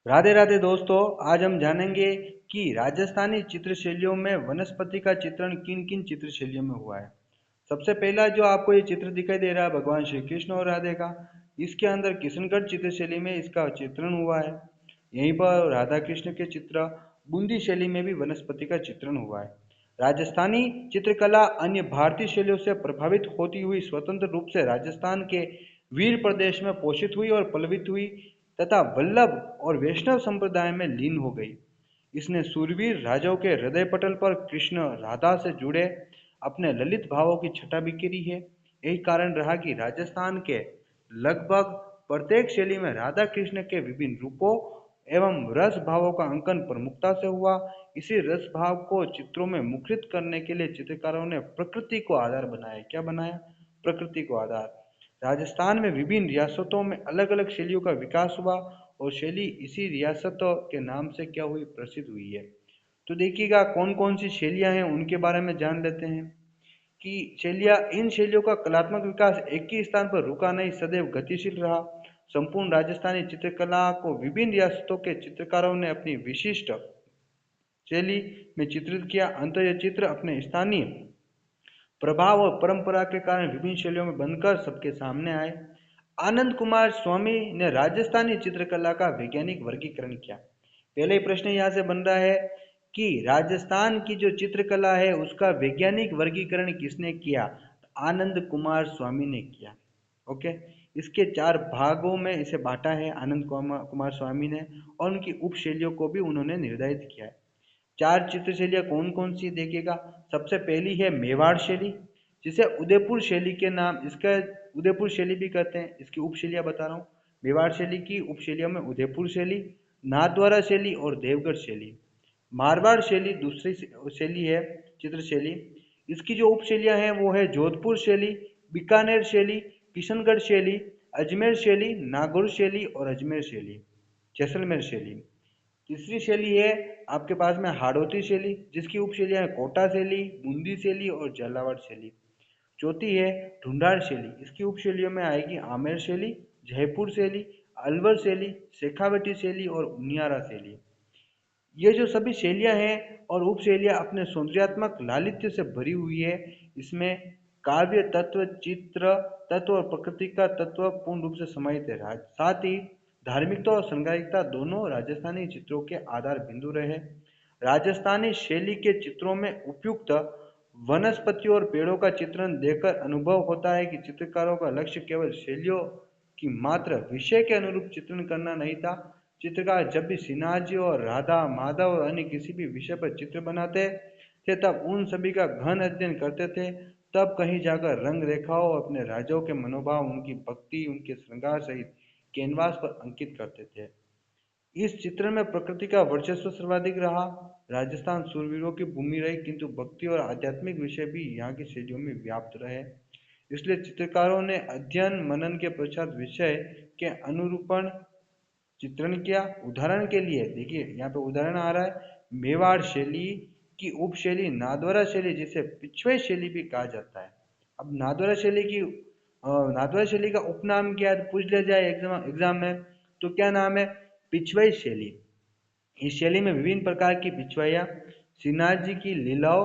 राधे राधे दोस्तों। आज हम जानेंगे कि राजस्थानी चित्र शैलियों में वनस्पति का चित्रण किन किन चित्र शैलियों में हुआ है। सबसे पहला जो आपको ये चित्र दिखाई दे रहा है भगवान श्री कृष्ण और राधे का। इसके अंदर किशनगढ़ चित्र शैली में इसका चित्रण हुआ है। यहीं पर राधा कृष्ण के चित्र बूंदी शैली में भी वनस्पति का चित्रण हुआ है। राजस्थानी चित्रकला अन्य भारतीय शैलियों से प्रभावित होती हुई स्वतंत्र रूप से राजस्थान के वीर प्रदेश में पोषित हुई और पल्लवित हुई तथा वल्लभ और वैष्णव संप्रदाय में लीन हो गई। इसने सूरवीर राजाओं के हृदय पटल पर कृष्ण राधा से जुड़े अपने ललित भावों की छटा बिखेरी है। यही कारण रहा कि राजस्थान के लगभग प्रत्येक शैली में राधा कृष्ण के विभिन्न रूपों एवं रस भावों का अंकन प्रमुखता से हुआ। इसी रस भाव को चित्रों में मुखरित करने के लिए चित्रकारों ने प्रकृति को आधार बनाया। क्या बनाया? प्रकृति को आधार। राजस्थान में विभिन्न रियासतों में अलग अलग शैलियों का विकास हुआ और शैली इसी रियासतों के नाम से क्या हुई? प्रसिद्ध हुई है। तो देखिएगा कौन कौन सी शैलियां हैं उनके बारे में जान लेते हैं कि शैलियाँ इन शैलियों का कलात्मक विकास एक ही स्थान पर रुका नहीं, सदैव गतिशील रहा। संपूर्ण राजस्थानी चित्रकला को विभिन्न रियासतों के चित्रकारों ने अपनी विशिष्ट शैली में चित्रित किया। अंततः यह चित्र अपने स्थानीय प्रभाव और परंपरा के कारण विभिन्न शैलियों में बनकर सबके सामने आए। आनंद कुमार स्वामी ने राजस्थानी चित्रकला का वैज्ञानिक वर्गीकरण किया। पहले ही प्रश्न यहाँ से बन रहा है कि राजस्थान की जो चित्रकला है उसका वैज्ञानिक वर्गीकरण किसने किया? तो आनंद कुमार स्वामी ने किया। ओके। इसके चार भागों में इसे बांटा है आनंद कुमार स्वामी ने और उनकी उप शैलियों को भी उन्होंने निर्धारित किया है। चार चित्र शैलियाँ कौन कौन सी देखिएगा। सबसे पहली है मेवाड़ शैली, जिसे उदयपुर शैली के नाम इसका उदयपुर शैली भी कहते हैं। इसकी उप शैलियाँ बता रहा हूँ। मेवाड़ शैली की उप शैलियों में उदयपुर शैली, नाथद्वारा शैली और देवगढ़ शैली। मारवाड़ शैली दूसरी शैली है चित्र शैली। इसकी जो उप शैलियाँ हैं वो है जोधपुर शैली, बीकानेर शैली, किशनगढ़ शैली, अजमेर शैली, नागौर शैली और अजमेर शैली, जैसलमेर शैली। तीसरी शैली है आपके पास में हाड़ौती शैली, जिसकी उप शैलियाँ हैं कोटा शैली, बूंदी शैली और झालावाड़ शैली। चौथी है ढूंढाड़ शैली। इसकी उप शैलियों में आएगी आमेर शैली, जयपुर शैली, अलवर शैली, शेखावटी शैली और उनियारा शैली। ये जो सभी शैलियाँ हैं और उप शैलियाँ अपने सौंदर्यात्मक लालित्य से भरी हुई है। इसमें काव्य तत्व, चित्र तत्व और प्रकृति का तत्व पूर्ण रूप से समाहित है। साथ ही धार्मिकता और श्रृंगारिकता दोनों राजस्थानी चित्रों के आधार बिंदु रहे। राजस्थानी शैली के चित्रों में उपयुक्त वनस्पतियों और पेड़ों का चित्रण देखकर अनुभव होता है कि चित्रकारों का लक्ष्य केवल शैलियों की मात्र विषय के अनुरूप चित्रण करना नहीं था। चित्रकार जब भी श्रीनाथ जी और राधा माधव और अन्य किसी भी विषय पर चित्र बनाते थे तब उन सभी का गहन अध्ययन करते थे। तब कहीं जाकर रंग रेखाओं अपने राजाओं के मनोभाव, उनकी भक्ति, उनके श्रृंगार सहित कैनवास पर अंकित करते थे। इस चित्र में प्रकृति का वर्चस्व सर्वाधिक रहा। राजस्थान शूरवीरों की भूमि रही, किंतु भक्ति और आध्यात्मिक विषय भी यहाँ की शैलियों में व्याप्त रहे। इसलिए चित्रकारों ने अध्ययन मनन के पश्चात विषय के अनुरूपण चित्रण किया। उदाहरण के लिए देखिए यहाँ पे उदाहरण आ रहा है मेवाड़ शैली की उप शैली नाथद्वारा शैली, जिसे पिछवे शैली भी कहा जाता है। अब नाथद्वारा शैली की नाथद्वारा शैली का उपनाम क्या है? पूछ लिया जाए एग्जाम में तो क्या नाम है? पिछवाई शैली। इस शैली में विभिन्न प्रकार की पिछवाइयाँ श्रीनाथ जी की लीलाओं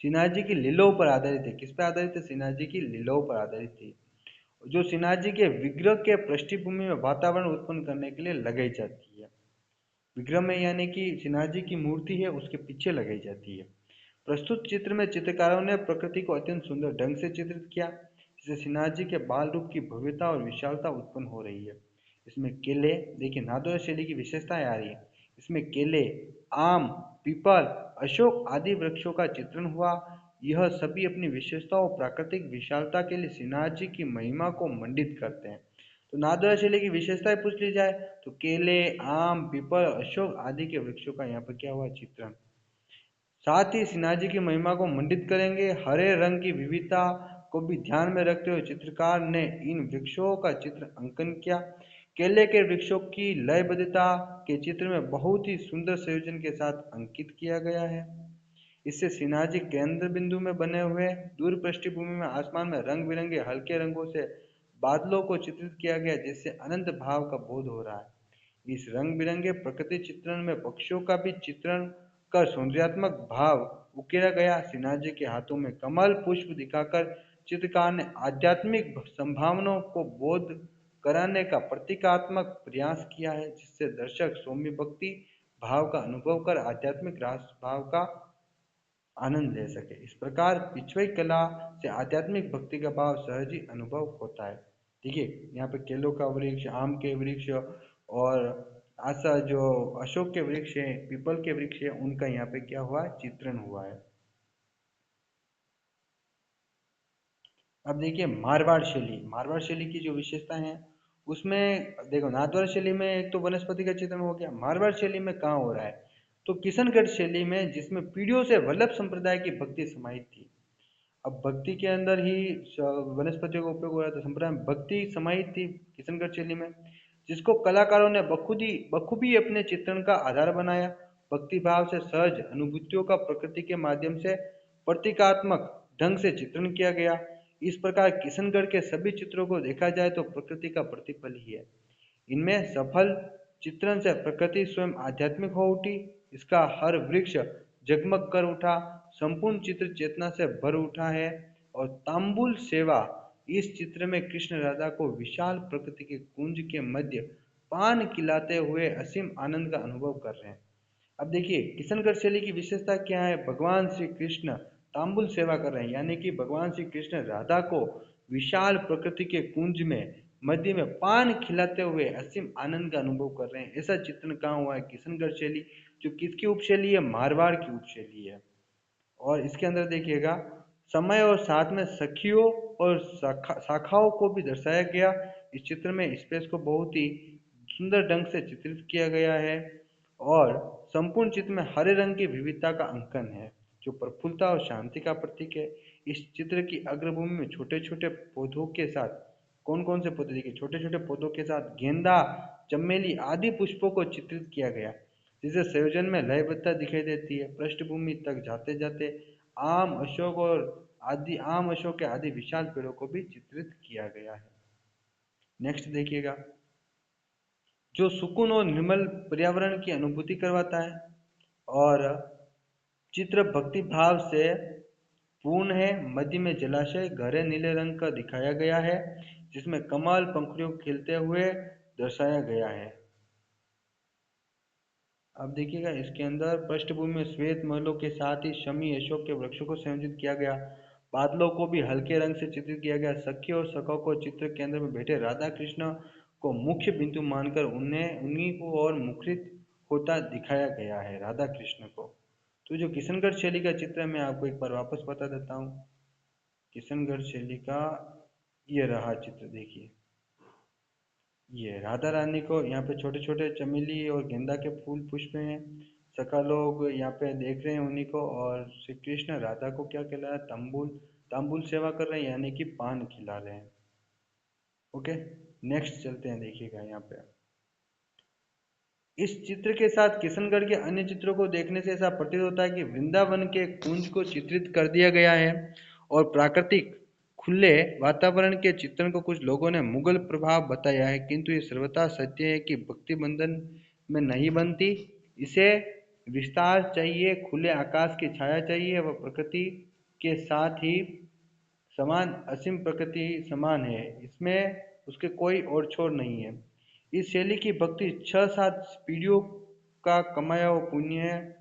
श्रीनाथ जी की लीलाओं पर आधारित है। किस पर आधारित है? श्रीनाथ जी की लीलाओं पर आधारित थी, जो श्रीनाथ जी के विग्रह के पृष्ठभूमि में वातावरण उत्पन्न करने के लिए लगाई जाती है। विग्रह में यानी कि श्रीनाथ जी की मूर्ति है उसके पीछे लगाई जाती है। प्रस्तुत चित्र में चित्रकारों ने प्रकृति को अत्यंत सुंदर ढंग से चित्रित किया, जिससे श्रीनाथ जी के बाल रूप की भव्यता और विशालता उत्पन्न हो रही है। इसमें केले, देखिए नाथद्वारा शैली की विशेषताएं आ रही है। इसमें केले, आम, पीपल, अशोक आदि वृक्षों का चित्रण हुआ। यह सभी अपनी विशेषता और प्राकृतिक विशालता के लिए श्रीनाथ जी की महिमा को मंडित करते हैं। तो नाथद्वारा शैली की विशेषताएं पूछ ली जाए तो केले, आम, पीपल, अशोक आदि के वृक्षों का यहाँ पर क्या हुआ? चित्रण। साथ ही श्रीनाथ जी की महिमा को मंडित करेंगे। हरे रंग की विविधता को भी ध्यान में रखते हुए चित्रकार ने इन वृक्षों का चित्र अंकन किया। केले के वृक्षों की लयबद्धता के चित्र में बहुत ही सुंदर संयोजन के साथ अंकित किया गया है। इससे श्रीनाथ जी केंद्र बिंदु में बने हुए। दूर पृष्ठभूमि में आसमान में रंग बिरंगे हल्के रंगों से बादलों को चित्रित किया गया, जिससे अनंत भाव का बोध हो रहा है। इस रंग बिरंगे प्रकृति चित्रण में पक्षियों का भी चित्रण कर सौंदर्यात्मक भाव उकेरा गया। सिन्हा जी के हाथों में कमल पुष्प दिखाकर चित्रकार ने आध्यात्मिक संभावनाओं को बोध कराने का प्रतीकात्मक प्रयास किया है, जिससे दर्शक सौम्य भक्ति भाव का अनुभव कर आध्यात्मिक रास भाव का आनंद ले सके। इस प्रकार पिछड़ी कला से आध्यात्मिक भक्ति का भाव सहज ही अनुभव होता है। देखिए यहाँ पे केलों का वृक्ष, आम के वृक्ष और आशा जो अशोक के वृक्ष है, पीपल के वृक्ष है, उनका यहाँ पे क्या हुआ है, चित्रण हुआ है। अब देखिए मारवाड़ शैली की जो विशेषता है उसमें देखो, नाथद्वारा शैली में एक तो वनस्पति का चित्रण हो गया, मारवाड़ शैली में कहाँ हो रहा है, तो किशनगढ़ शैली में, जिसमें पीढ़ियों से वल्लभ संप्रदाय की भक्ति समाहित थी। अब भक्ति के अंदर ही वनस्पतियों का उपयोग हो रहा था, संप्रदाय में भक्ति समाहित थी किशनगढ़ शैली में, जिसको कलाकारों ने बखूबी अपने चित्रण का आधार बनाया। भक्ति भाव से सहज अनुभूतियों का प्रकृति के माध्यम से प्रतीकात्मक ढंग से चित्रण किया गया। इस प्रकार किशनगढ़ के सभी चित्रों को देखा जाए तो प्रकृति का प्रतिफल ही है। इनमें सफल चित्रण से प्रकृति स्वयं आध्यात्मिक हो उठी, इसका हर वृक्ष जगमग कर उठा, संपूर्ण चित्र चेतना से भर उठा है। और तांबुल सेवा, इस चित्र में कृष्ण राधा को विशाल प्रकृति के कुंज के मध्य पान खिलाते हुए असीम आनंद का अनुभव कर रहे हैं। अब देखिए किशनगढ़ शैली की विशेषता क्या है, भगवान श्री कृष्ण तांबुल सेवा कर रहे हैं, यानी कि भगवान श्री कृष्ण राधा को विशाल प्रकृति के कुंज में मध्य में पान खिलाते हुए असीम आनंद का अनुभव कर रहे हैं। ऐसा चित्रण कहाँ हुआ है, किशनगढ़ शैली, जो किसकी उपशैली है, मारवाड़ की उपशैली है। और इसके अंदर देखिएगा समय और साथ में सखियों और शाखाओं को भी दर्शाया गया। इस चित्र में स्पेस को बहुत ही सुंदर ढंग से चित्रित किया गया है। और संपूर्ण चित्र में हरे रंग की विविधता का अंकन है, जो प्रफुल्लता और शांति का प्रतीक है। इस चित्र की अग्रभूमि में छोटे छोटे पौधों के साथ, कौन कौन से पौधे, देखिए छोटे छोटे पौधों के साथ गेंदा, चमेली आदि पुष्पों को चित्रित किया गया, जिसे संयोजन में लयबद्धता दिखाई देती है। पृष्ठभूमि तक जाते जाते आम अशोक के आदि विशाल पेड़ों को भी चित्रित किया गया है। नेक्स्ट देखिएगा, जो सुकून और निर्मल पर्यावरण की अनुभूति करवाता है। और चित्र भक्ति भाव से पूर्ण है। मध्य में जलाशय गहरे नीले रंग का दिखाया गया है, जिसमें कमल पंखुड़ियों खिलते हुए दर्शाया गया है। अब देखिएगा इसके अंदर पृष्ठभूमि में श्वेत महलों के साथ ही शमी अशोक के वृक्षों को संयोजित किया गया। बादलों को भी हल्के रंग से चित्रित किया गया। सखी और सखा को चित्र केंद्र में बैठे राधा कृष्ण को मुख्य बिंदु मानकर उन्हीं को और मुखरित होता दिखाया गया है, राधा कृष्ण को। तो जो किशनगढ़ शैली का चित्र है, मैं आपको एक बार वापस बता देता हूँ। किशनगढ़ शैली का ये रहा चित्र, देखिए ये राधा रानी को यहाँ पे छोटे छोटे चमेली और गेंदा के फूल पुष्प हैं। सखा लोग यहाँ पे देख रहे हैं उन्हीं को, और श्री कृष्ण राधा को क्या खिला रहे हैं, तांबुल तांबुल सेवा कर रहे हैं, यानी कि पान खिला रहे हैं। ओके, नेक्स्ट चलते हैं। देखिएगा यहाँ पे इस चित्र के साथ किशनगढ़ के अन्य चित्रों को देखने से ऐसा प्रतीत होता है कि वृंदावन के कुंज को चित्रित कर दिया गया है। और प्राकृतिक खुले वातावरण के चित्रण को कुछ लोगों ने मुगल प्रभाव बताया है, किंतु ये सर्वथा सत्य है कि भक्ति बंधन में नहीं बनती। इसे विस्तार चाहिए, खुले आकाश की छाया चाहिए, वह प्रकृति के साथ ही समान, असीम प्रकृति समान है, इसमें उसके कोई और छोर नहीं है। इस शैली की भक्ति 6-7 पीढ़ियों का कमाया हुआ पुण्य है।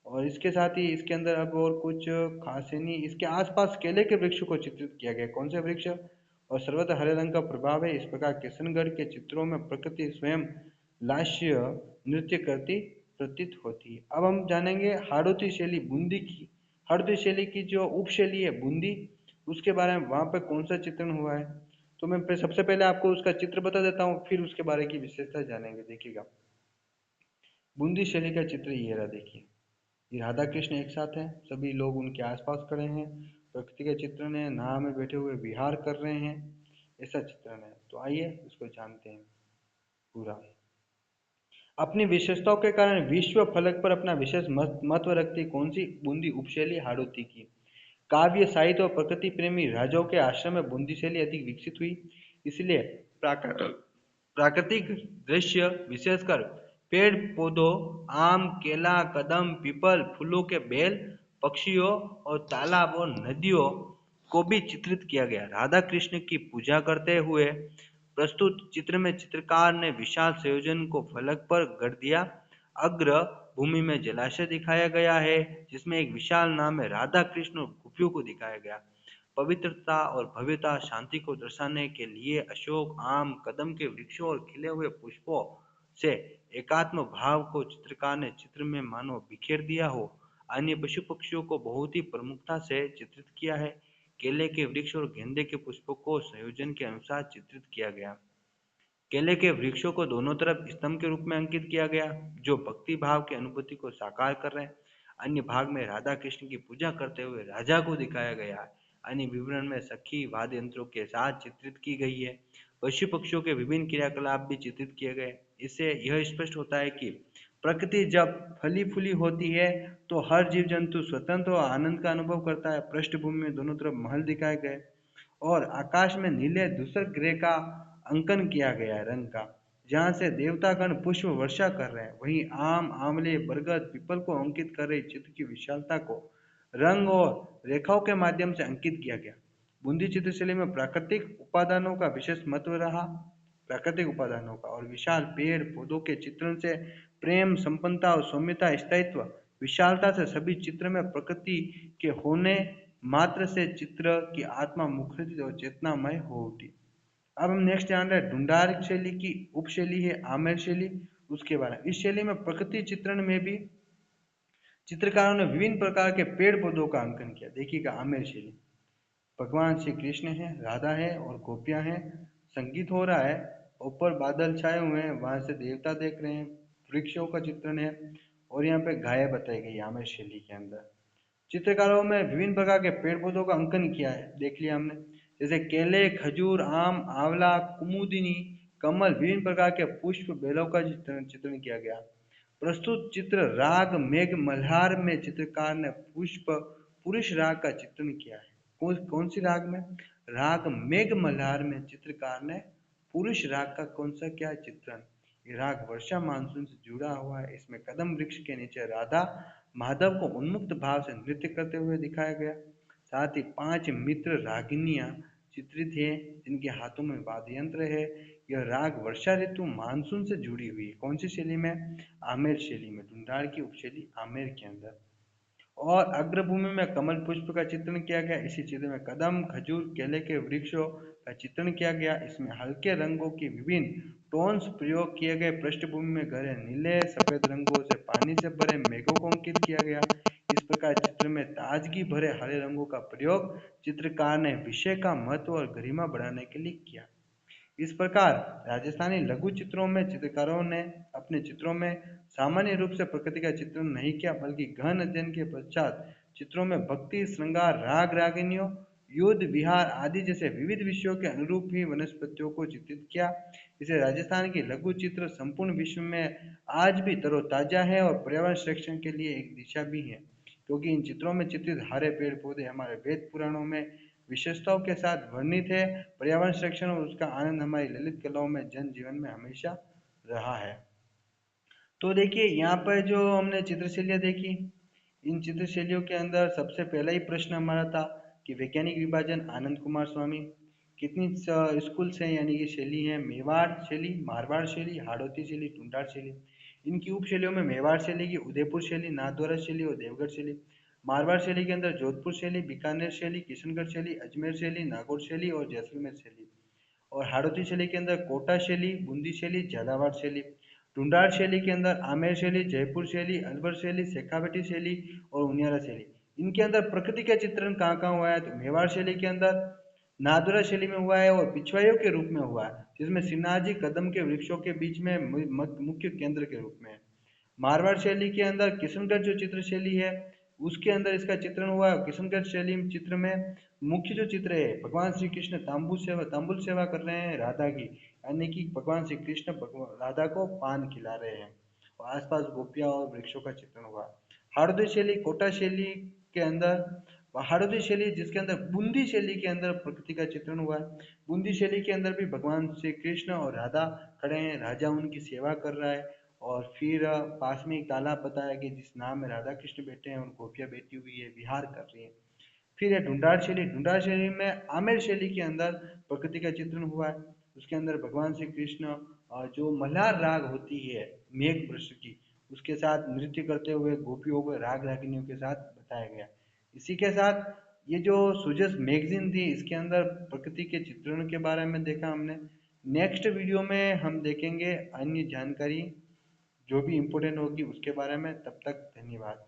और इसके साथ ही इसके अंदर अब और कुछ खास है नहीं। इसके आसपास केले के वृक्ष को चित्रित किया गया, कौन से वृक्ष, और सर्वत्र हरे रंग का प्रभाव है। इस प्रकार किशनगढ़ के चित्रों में प्रकृति स्वयं लास्य नृत्य करती प्रतीत होती है। अब हम जानेंगे हाड़ौती शैली, बूंदी की हाड़ौती शैली की जो उपशैली है बूंदी, उसके बारे में, वहाँ पे कौन सा चित्रण हुआ है। तो मैं सबसे पहले आपको उसका चित्र बता देता हूँ, फिर उसके बारे की विशेषता जानेंगे। देखिएगा बूंदी शैली का चित्र ये रहा, देखिए ये राधा कृष्ण एक साथ हैं, सभी लोग उनके आसपास खड़े हैं, प्रकृति का चित्रण है, नाव में बैठे हुए विहार कर रहे हैं, ऐसा चित्रण है। तो आइए इसको जानते हैं पूरा। अपनी विशेषताओं के कारण विश्व फलक पर अपना विशेष महत्व रखती कौन सी, बूंदी उपशैली हाड़ौती की। काव्य साहित्य और प्रकृति प्रेमी राजाओं के आश्रम में बूंदी शैली अधिक विकसित हुई, इसलिए प्राकृत प्राकृतिक दृश्य विशेषकर पेड़ पौधों, आम, केला, कदम, पीपल, फूलों के बेल, पक्षियों और तालाब और नदियों को भी चित्रित किया गया। राधा कृष्ण की पूजा करते हुए प्रस्तुत चित्र में चित्रकार ने विशाल संयोजन को फलक पर गढ़ दिया। अग्र भूमि में जलाशय दिखाया गया है जिसमें एक विशाल नाव में राधा कृष्ण और गोपियों को दिखाया गया। पवित्रता और भव्यता शांति को दर्शाने के लिए अशोक, आम, कदम के वृक्षों और खिले हुए पुष्पों से एकात्म भाव को चित्रकार ने चित्र में मानो बिखेर दिया हो। अन्य पशु पक्षियों को बहुत ही प्रमुखता से चित्रित किया है। केले के वृक्ष और गेंदे के पुष्पों को संयोजन के अनुसार चित्रित किया गया। केले के वृक्षों को दोनों तरफ स्तंभ के रूप में अंकित किया गया जो भक्ति भाव की अनुभूति को साकार कर रहे हैं। अन्य भाग में राधा कृष्ण की पूजा करते हुए राजा को दिखाया गया है। अन्य विवरण में सखी वाद्य यंत्रों के साथ चित्रित की गई है। पशु पक्षियों के विभिन्न क्रियाकलाप भी चित्रित किए गए। इससे यह स्पष्ट होता है कि प्रकृति जब फली फूली होती है तो हर जीव जंतु स्वतंत्र और आनंद का अनुभव करता है। पृष्ठभूमि में दोनों तरफ महल दिखाए गए और आकाश में नीले धूसर ग्रह का अंकन किया गया है रंग का, जहाँ से देवतागण पुष्प वर्षा कर रहे हैं। वहीं आम, आंवले, बरगद, पीपल को अंकित कर रही चित्र की विशालता को रंग और रेखाओं के माध्यम से अंकित किया गया। बूंदी चित्रशैली में प्राकृतिक उपादानों का विशेष महत्व रहा। प्राकृतिक उपादानों का और विशाल पेड़ पौधों के चित्रण से प्रेम, संपन्नता और सौम्यता, स्थायित्व, विशालता से सभी चित्र में प्रकृति के होने मात्र से चित्र की आत्मा मुखरित और चेतनामय हो उठी। अब हम नेक्स्ट जान रहे हैं ढूंढार शैली की उपशैली है आमेर शैली, उसके बारे में। इस शैली में प्रकृति चित्रण में भी चित्रकारों ने विभिन्न प्रकार के पेड़ पौधों का अंकन किया। देखिएगा आमेर शैली, भगवान श्री कृष्ण है, राधा है और गोपियां हैं, संगीत हो रहा है, ऊपर बादल छाए हुए हैं, वहां से देवता देख रहे हैं, वृक्षों का चित्रण है और यहाँ पे गायें बताई गई आमेर शैली के अंदर। चित्रकारों में विभिन्न प्रकार के पेड़ पौधों का अंकन किया है, देख लिया हमने, जैसे केले, खजूर, आम, आंवला, कुमुदिनी, कमल, विभिन्न प्रकार के पुष्प, बेलों का चित्रण किया गया। प्रस्तुत चित्र राग मेघ मल्हार में चित्रकार ने पुष्प पुरुष राग का चित्रण किया है। कौन सी राग में? राग मेघ मल्हार में चित्रकार ने पुरुष राग का कौन सा क्या चित्रण? ये राग वर्षा मानसून से जुड़ा हुआ है। इसमें कदम वृक्ष के नीचे राधा माधव को उन्मुक्त भाव से नृत्य करते हुए दिखाया गया। साथ ही 5 मित्र रागिनियां चित्रित है जिनके हाथों में वाद्य यंत्र है। यह राग वर्षा ऋतु मानसून से जुड़ी हुई है। कौन सी शैली में? आमेर शैली में, ढूंढार की उपशैली आमेर के अंदर। और अग्रभूमि में कमल पुष्प का चित्रण किया गया। इसी चित्र में कदम, खजूर, केले के वृक्षों का चित्रण किया गया। इसमें हल्के रंगों की विभिन्न टोन्स प्रयोग किए गए। पृष्ठभूमि में गहरे नीले सफेद रंगों से पानी से भरे मेघों को अंकित किया गया। इस प्रकार चित्र में ताजगी भरे हरे रंगों का प्रयोग चित्रकार ने विषय का महत्व और गरिमा बढ़ाने के लिए किया। इस प्रकार राजस्थानी लघु चित्रों में चित्रकारों ने अपने चित्रों में सामान्य रूप से प्रकृति का चित्रण नहीं किया, बल्कि गहन अध्ययन के पश्चात चित्रों में भक्ति, श्रृंगार, राग रागिनियों, युद्ध, विहार आदि जैसे विविध विषयों के अनुरूप ही वनस्पतियों को चित्रित किया। इसे राजस्थान की लघु चित्र संपूर्ण विश्व में आज भी तरोताजा है और पर्यावरण संरक्षण के लिए एक दिशा भी है, क्योंकि इन चित्रों में चित्रित हरे पेड़ पौधे हमारे वेद पुराणों में विशेषताओं के साथ वर्णित है। पर्यावरण संरक्षण और उसका आनंद हमारी ललित कलाओं में जन जीवन में हमेशा रहा है। तो देखिए यहाँ पर जो हमने चित्रशैलियाँ देखी, इन चित्रशैलियों के अंदर सबसे पहला ही प्रश्न हमारा था कि वैज्ञानिक विभाजन आनंद कुमार स्वामी। कितनी स्कूल से यानी कि शैली है? मेवाड़ शैली, मारवाड़ शैली, हाड़ौती शैली, टुंडार शैली। इनकी उपशैलियों में मेवाड़ शैली की उदयपुर शैली, नाथद्वारा शैली और देवगढ़ शैली। मारवाड़ शैली के अंदर जोधपुर शैली, बीकानेर शैली, किशनगढ़ शैली, अजमेर शैली, नागौर शैली और जैसलमेर शैली। और हाड़ौती शैली के अंदर कोटा शैली, बूंदी शैली, झालावाड़ शैली। ढूंढार शैली के अंदर आमेर शैली, जयपुर शैली, अलवर शैली, शेखावटी शैली और उनियारा शैली। इनके अंदर प्रकृति का चित्रण कहाँ कहाँ हुआ है? तो मेवाड़ शैली के अंदर नादुरा शैली में हुआ है और पिछवाइयों के रूप में हुआ है, जिसमें सिन्हाजी कदम के वृक्षों के बीच में मुख्य केंद्र के रूप में है। मारवाड़ शैली के अंदर किशनगढ़ जो चित्र शैली है उसके अंदर इसका चित्रण हुआ है। किशनगढ़ शैली चित्र में मुख्य जो चित्र है, भगवान श्री कृष्ण तांबुल सेवा कर रहे हैं राधा की, यानी कि भगवान श्री कृष्ण राधा को पान खिला रहे हैं और आसपास गोपियां और वृक्षों का चित्रण हुआ। हार्दय शैली, कोटा शैली के अंदर हाड़ौती शैली जिसके अंदर बूंदी शैली के अंदर प्रकृति का चित्रण हुआ है। बूंदी शैली के अंदर भी भगवान श्री कृष्ण और राधा खड़े हैं, राजा उनकी सेवा कर रहा है और फिर पास में एक तालाब बताया कि जिस नाव में राधा कृष्ण बैठे हैं और गोपियाँ बैठी हुई है, विहार कर रही है। फिर है ढूंढार शैली। ढूंढार शैली में आमेर शैली के अंदर प्रकृति का चित्रण हुआ है। उसके अंदर भगवान श्री कृष्ण जो मल्हार राग होती है मेघ वृष की, उसके साथ नृत्य करते हुए गोपियों को राग रागिनियों के साथ बताया गया। इसी के साथ ये जो सुजस मैगजीन थी इसके अंदर प्रकृति के चित्रण के बारे में देखा हमने। नेक्स्ट वीडियो में हम देखेंगे अन्य जानकारी जो भी इम्पोर्टेंट होगी उसके बारे में। तब तक धन्यवाद।